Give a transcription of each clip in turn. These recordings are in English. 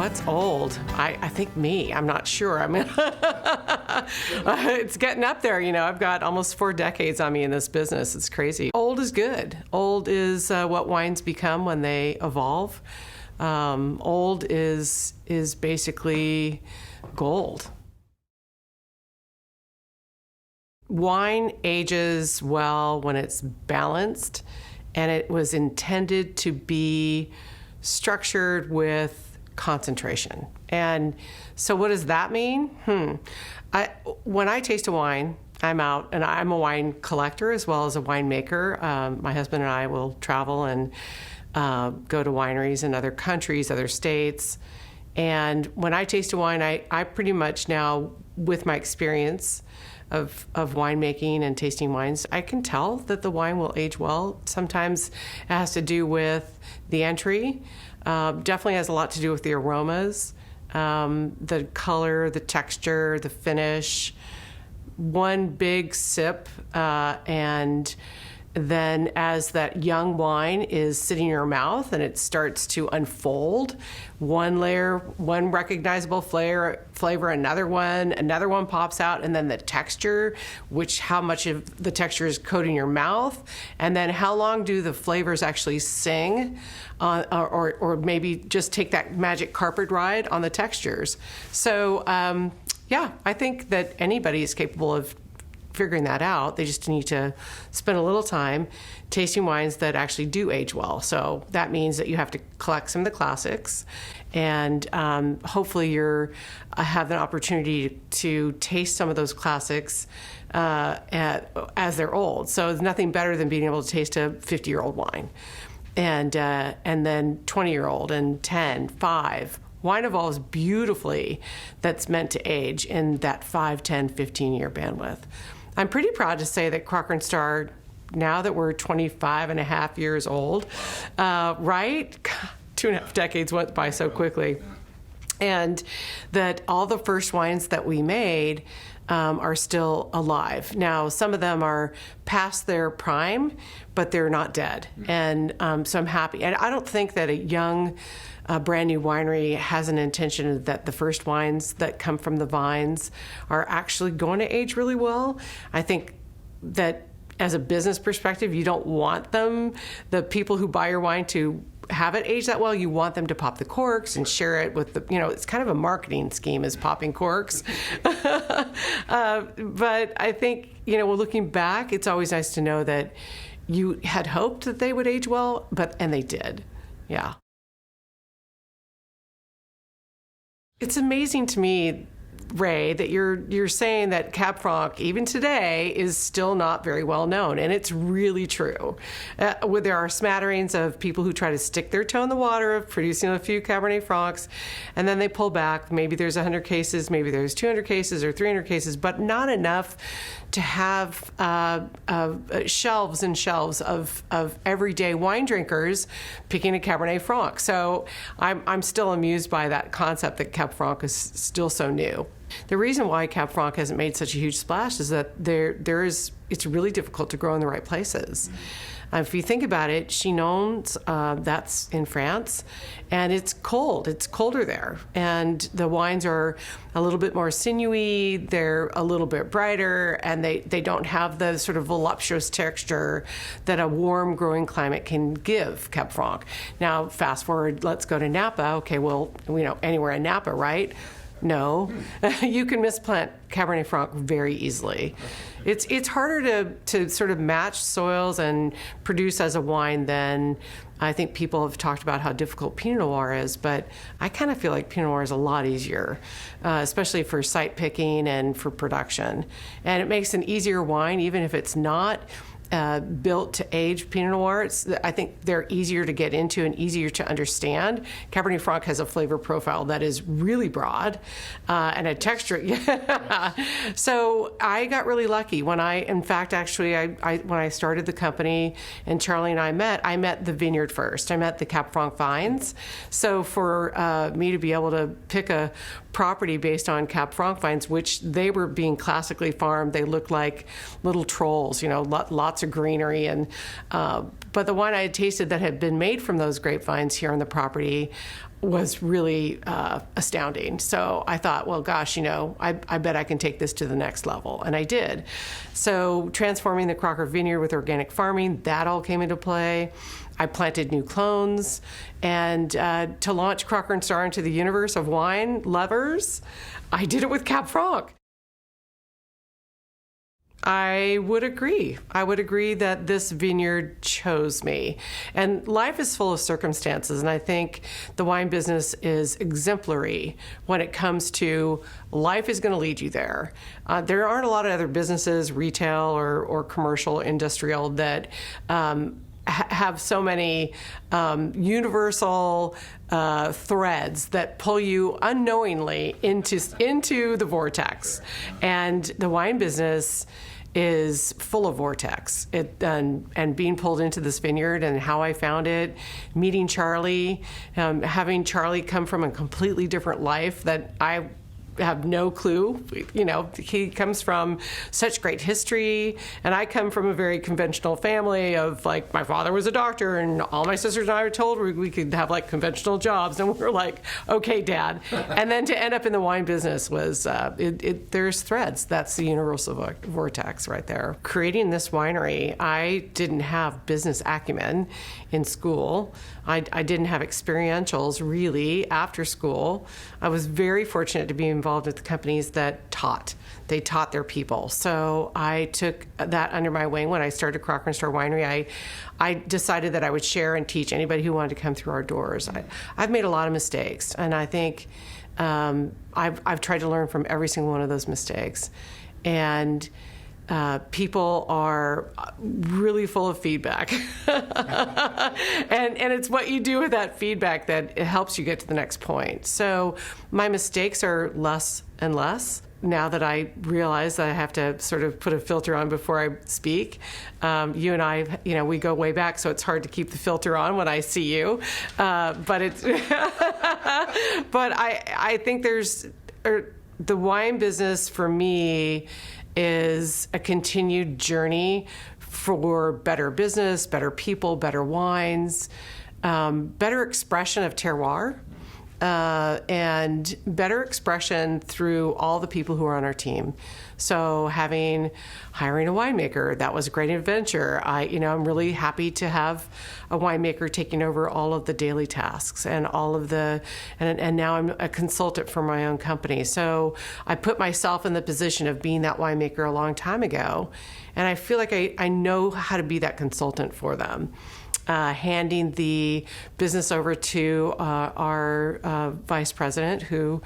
What's old? I think me. I'm not sure. I mean, it's getting up there. You know, I've got almost 4 decades on me in this business. It's crazy. Old is good. Old is what wines become when they evolve. Old is basically gold. Wine ages well when it's balanced, and it was intended to be structured with concentration. And so what does that mean? When I taste a wine, I'm out, and I'm a wine collector as well as a winemaker. My husband and I will travel and go to wineries in other countries, other states. And when I taste a wine, I pretty much now, with my experience of winemaking and tasting wines, I can tell that the wine will age well. Sometimes it has to do with the entry. Definitely has a lot to do with the aromas, the color, the texture, the finish. One big sip, and then as that young wine is sitting in your mouth and it starts to unfold, one layer, one recognizable flavor, another one pops out, and then the texture, how much of the texture is coating your mouth, and then how long do the flavors actually sing, or maybe just take that magic carpet ride on the textures. So yeah, I think that anybody is capable of figuring that out. They just need to spend a little time tasting wines that actually do age well. So that means that you have to collect some of the classics, and hopefully you have an opportunity to taste some of those classics as they're old. So there's nothing better than being able to taste a 50-year-old wine, and then 20-year-old and 10, 5. Wine evolves beautifully that's meant to age in that 5, 10, 15-year bandwidth. I'm pretty proud to say that Crocker & Starr, now that we're 25 and a half years old, right? 2.5 decades went by so quickly. And that all the first wines that we made are still alive. Now, some of them are past their prime, but they're not dead. And so I'm happy. And I don't think that a young, brand new winery has an intention that the first wines that come from the vines are actually going to age really well. I think that as a business perspective, you don't want the people who buy your wine, to have it age that well. You want them to pop the corks and share it with it's kind of a marketing scheme, is popping corks. But I think, looking back, it's always nice to know that you had hoped that they would age well, and they did. Yeah. It's amazing to me, Ray, that you're saying that Cab Franc, even today, is still not very well known, and it's really true. There are smatterings of people who try to stick their toe in the water of producing a few Cabernet Francs, and then they pull back. Maybe there's 100 cases, maybe there's 200 cases or 300 cases, but not enough to have shelves and shelves of everyday wine drinkers picking a Cabernet Franc. So I'm still amused by that concept that Cab Franc is still so new. The reason why Cab Franc hasn't made such a huge splash is that it's really difficult to grow in the right places. If you think about it, Chinon's, that's in France, and it's cold. It's colder there. And the wines are a little bit more sinewy, they're a little bit brighter, and they don't have the sort of voluptuous texture that a warm growing climate can give Cab Franc. Now, fast forward, let's go to Napa. Okay, well, anywhere in Napa, right? No, you can misplant Cabernet Franc very easily. It's harder to sort of match soils and produce as a wine than I think people have talked about how difficult Pinot Noir is, but I kind of feel like Pinot Noir is a lot easier, especially for site picking and for production. And it makes an easier wine, even if it's not built to age Pinot Noir. I think they're easier to get into and easier to understand. Cabernet Franc has a flavor profile that is really broad and a texture. Yeah. So I got really lucky when when I started the company and Charlie and I met the vineyard first. I met the Cab Franc vines. So for me to be able to pick a property based on Cab Franc vines, which they were being classically farmed, they looked like little trolls, lots lots of greenery. And but the wine I had tasted that had been made from those grapevines here on the property was really astounding. So I thought, well, gosh, I bet I can take this to the next level. And I did. So transforming the Crocker vineyard with organic farming, that all came into play. I planted new clones. And to launch Crocker and Starr into the universe of wine lovers, I did it with Cab Franc. I would agree. I would agree that this vineyard chose me. And life is full of circumstances, and I think the wine business is exemplary when it comes to life is going to lead you there. There aren't a lot of other businesses, retail or commercial, industrial, that have so many universal threads that pull you unknowingly into the vortex. And the wine business is full of vortex. And being pulled into this vineyard and how I found it, meeting Charlie, having Charlie come from a completely different life that I have no clue. He comes from such great history, and I come from a very conventional family of, like, my father was a doctor, and all my sisters and I were told we could have, like, conventional jobs, and we were like, okay, Dad. And then to end up in the wine business was, there's threads. That's the universal vortex right there. Creating this winery, I didn't have business acumen in school. I didn't have experientials, really, after school. I was very fortunate to be involved with the companies that taught. They taught their people. So I took that under my wing when I started Crocker Starr Winery. I decided that I would share and teach anybody who wanted to come through our doors. I've made a lot of mistakes, and I think I've tried to learn from every single one of those mistakes. And people are really full of feedback. and it's what you do with that feedback that it helps you get to the next point. So my mistakes are less and less now that I realize that I have to sort of put a filter on before I speak. You and I, we go way back, so it's hard to keep the filter on when I see you. But it's, but I think the wine business for me is a continued journey for better business, better people, better wines, better expression of terroir, and better expression through all the people who are on our team. So hiring a winemaker, that was a great adventure. I'm really happy to have a winemaker taking over all of the daily tasks and all of and now I'm a consultant for my own company. So I put myself in the position of being that winemaker a long time ago, and I feel like I know how to be that consultant for them. Handing the business over to our vice president, who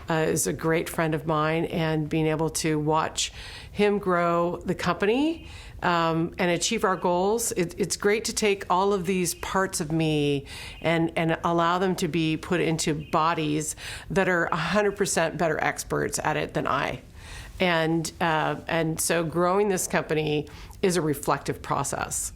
is a great friend of mine, and being able to watch him grow the company and achieve our goals. It's great to take all of these parts of me and allow them to be put into bodies that are 100% better experts at it than I. And so growing this company is a reflective process.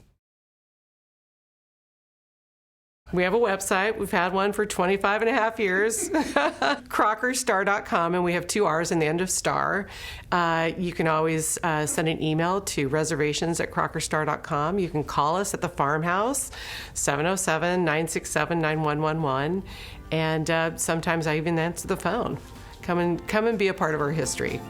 We have a website. We've had one for 25 and a half years, crockerstarr.com, and we have 2 R's in the end of Starr. You can always send an email to reservations@crockerstarr.com. You can call us at the farmhouse, 707-967-9111, and sometimes I even answer the phone. Come and be a part of our history.